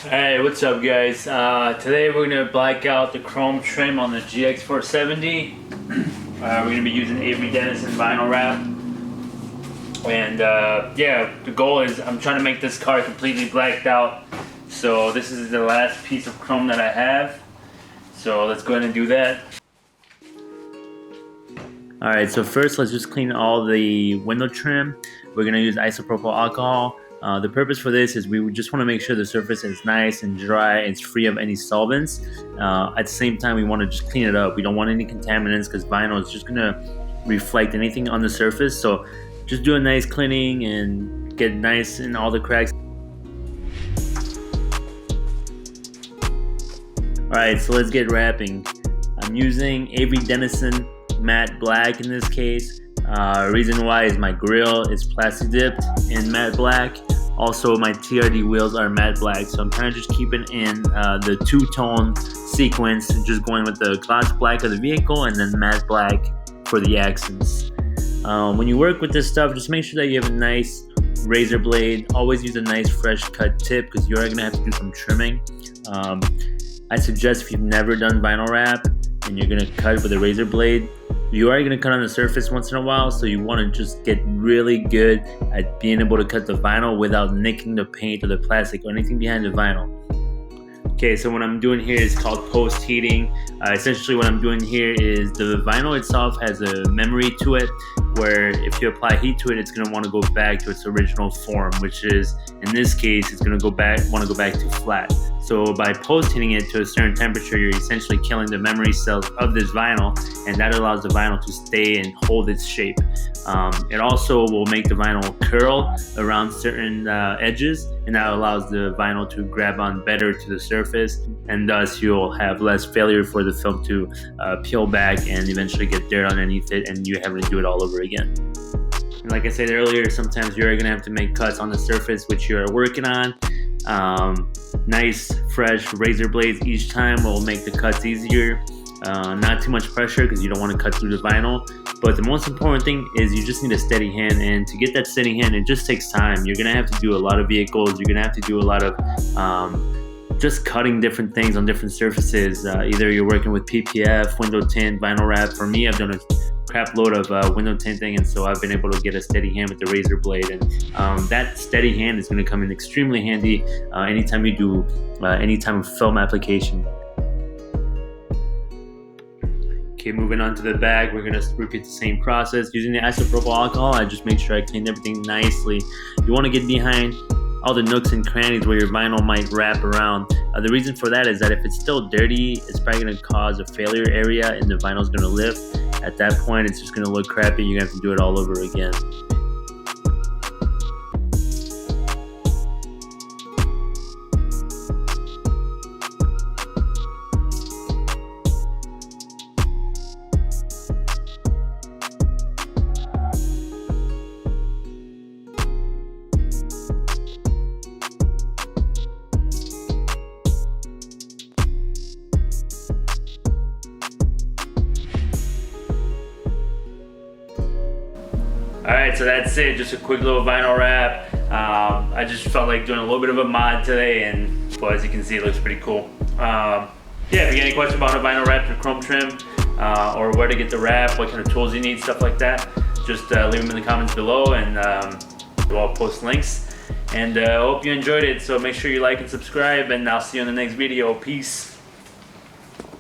Hey, what's up guys? Today we're going to black out the chrome trim on the GX470. We're going to be using Avery Dennison vinyl wrap. And yeah, the goal is I'm trying to make this car completely blacked out. So this is the last piece of chrome that I have. So let's go ahead and do that. Alright, so first let's just clean all the window trim. We're going to use isopropyl alcohol. The purpose for this is we just want to make sure the surface is nice and dry, it's free of any solvents. At the same time, we want to just clean it up. We don't want any contaminants because vinyl is just going to reflect anything on the surface. So just do a nice cleaning and get nice in all the cracks. Alright, so let's get wrapping. I'm using Avery Dennison matte black in this case. Reason why is my grill is plastic dipped in matte black. Also my TRD wheels are matte black, so I'm kind of just keeping in the two-tone sequence, just going with the gloss black of the vehicle and then matte black for the accents. When you work with this stuff, just make sure that you have a nice razor blade. Always use a nice fresh cut tip because you are going to have to do some trimming. I suggest if you've never done vinyl wrap and you're going to cut with a razor blade, you are going to cut on the surface once in a while, so you want to just get really good at being able to cut the vinyl without nicking the paint or the plastic or anything behind the vinyl. Okay, so what I'm doing here is called post heating. Essentially what I'm doing here is the vinyl itself has a memory to it where if you apply heat to it, it's going to want to go back to its original form, which is, in this case, it's going to want to go back to flat. So by post heating it to a certain temperature, you're essentially killing the memory cells of this vinyl, and that allows the vinyl to stay and hold its shape. It also will make the vinyl curl around certain edges, and that allows the vinyl to grab on better to the surface, and thus you'll have less failure for the film to peel back and eventually get dirt underneath it, and you having to do it all over again. And like I said earlier, sometimes you're going to have to make cuts on the surface which you're working on. Nice fresh razor blades each time will make the cuts easier. Not too much pressure because you don't want to cut through the vinyl, but the most important thing is you just need a steady hand, and to get that steady hand it just takes time. You're gonna have to do a lot of vehicles, you're gonna have to do a lot of just cutting different things on different surfaces. Either you're working with PPF, window tint, vinyl wrap. For me, I've done a crap load of window tinting, and so I've been able to get a steady hand with the razor blade, and that steady hand is going to come in extremely handy anytime you do any type of film application. Okay, moving on to the back, we're going to repeat the same process. Using the isopropyl alcohol, I just make sure I cleaned everything nicely. You want to get behind all the nooks and crannies where your vinyl might wrap around. The reason for that is that if it's still dirty, it's probably going to cause a failure area and the vinyl is going to lift. At that point, it's just going to look crappy. You're going to have to do it all over again. Alright, so that's it, just a quick little vinyl wrap. I just felt like doing a little bit of a mod today, and well, as you can see, it looks pretty cool. Yeah, if you get any questions about a vinyl wrap or chrome trim, or where to get the wrap, what kind of tools you need, stuff like that, just leave them in the comments below, and I'll post links. And I hope you enjoyed it, so make sure you like and subscribe, and I'll see you in the next video. Peace.